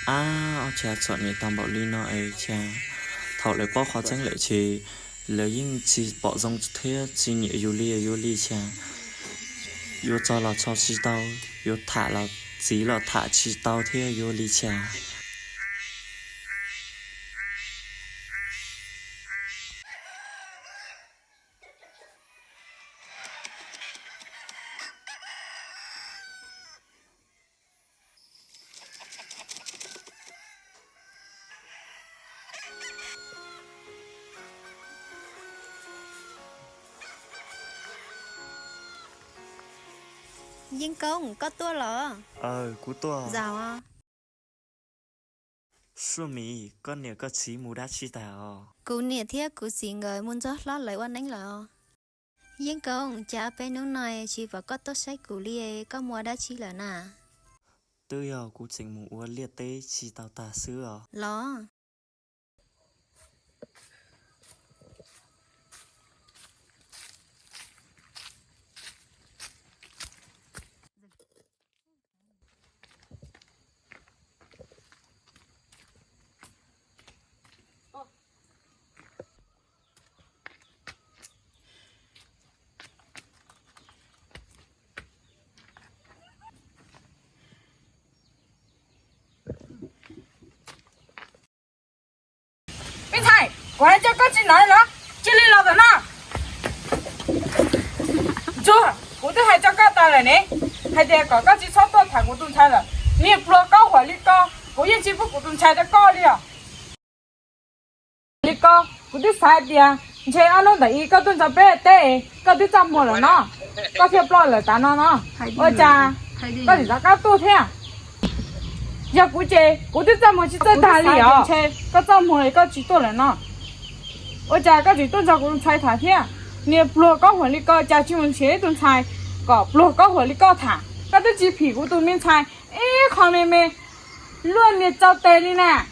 à cha chọn người tạm bảo lý nó ấy cha thọ lại bỏ khó tránh lại chỉ lờiยิ่งchỉ bỏ dòng thế chỉ nhẹ yêu li cha yêu cho là cho chỉ tao yêu thả là chỉ là thả chỉ tao thế yêu li cha Dân công có tua lọ. cú tua Giàu à. xua mì con nè có chỉ mù đá chi tao Cú nè thiết cú xì người muốn rót lót lại quan đánh lọ. Dân công chả bé nấu này chỉ vào có tốt sách cú lia có mua đá chi là nà. tôi cú chỉnh mù uốn liệt tê chi tao ta xưa Lọ. Bên thầy, quay cho các chị nói đó, chị đi làm rồi nè. Chưa, cũng tôi hay cho các ta rồi nè. Hay để có các chị sót tôi thằng của tôi thay rồi. Nè, pro cao hỏi đi co, cũng yên chị phụ của tôi thay cho co đi à. Đi co, cũng tôi sai đi à. Chị ăn nó đẩy các tôi cho bé tê, các tôi chăm mua rồi nó. Các chị pro là ta nó. Ôi cha, các chị cho các tôi thế à. Giờ cụ chế, cụ tôi chăm mua chỉ cho ta đi à. Các chăm mua này các chị tôi là nó. Ôi cha các chị tôi cho cụ thay thả thế à. Nè pro có hỏi đi co, cha chỉ muốn chế tôi thay. Có pro có hỏi đi co thả. Các tôi chỉ phỉ của tôi mình thay. Ê con này mẹ luôn nè cho tê đi nè.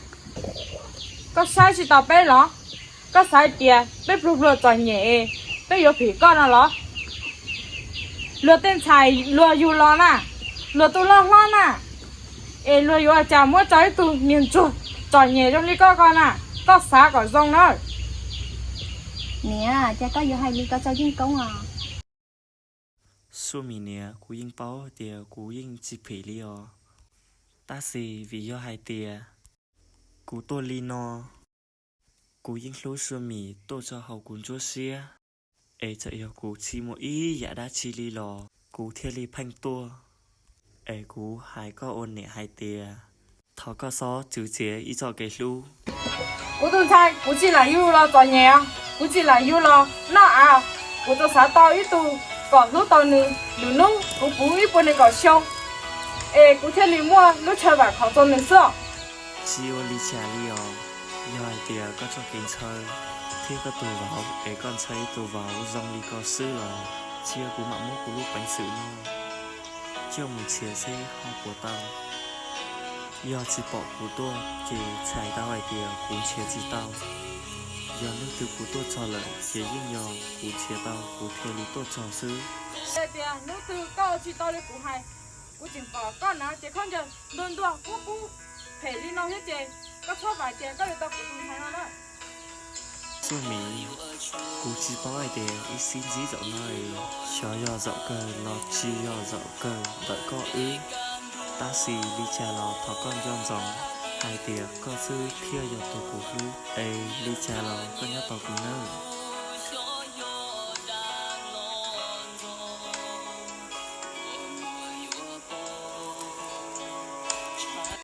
Có sai chỉ tao bé lắm. Có sai tiền, bé pro cho nhẹ. Bé yếu phỉ con nào lắm. Lừa tên xài lừa dù lo nè. Lừa tôi lo lo nè. Ê lừa dù chả mua trái tôi miền chuột. Cho nhẹ trong đi con nè. Có xá có rong nữa. Nè cha có vô hay đi có cho dân công à. xua mì nè cú yên bao tiề cú yên chỉ phỉ li ta xì vì do hai tiề cú tô li no cú yên lối xua mì tô cho hậu cún chúa xia ê cho yêu cú chi một ý giả đá chi li lò cú thiên li phanh tua ê cú hai có ôn nè hai tiề thọ có xó chữ chế ý cho cái lu Cụ tôi thay, cụ chỉ là yêu lo cho nhẹ. Cụ chỉ là yêu lo, nó à. Cụ tôi xả to ít tu. Còn lúc tao nữ, nữ nông, cụ bú ít bên này có sông. Ê, cụ thiên lý mua, lúc chơi bà khó cho nữ sợ. chi ô li chả li do hai tiề có cho kiến chơi khi có tù vào ê con chơi tù vào dòng li có sư chia cú mạng mốt cú lúc bánh sứ nó chiều một chia xe ho của tao do chỉ bỏ cú tua chỉ chạy tao hai tiề cú chia chỉ tao do nước từ cú tua cho lợi chỉ yên nhỏ cú chia tao cú thiên lý tua cho sư Ê tìa, lúc từ có chỉ tao đi cụ hay. Cụ chỉ bỏ con nào, chỉ không chờ. Đồn đùa, cụ phải đi nó hết chê. Có cho vài chê, có để tao cụ tôi thấy nó đó. su mì cú chỉ bỏ hai tiề ít xin dí dạo nơi cho do dạo cờ lo chi do dạo cờ đợi có ư ta xì đi trà lò thọ con giòn giòn hai tiệc có sư kia giờ tổ cũ ê đi trà lò có nhớ tàu cũ nơ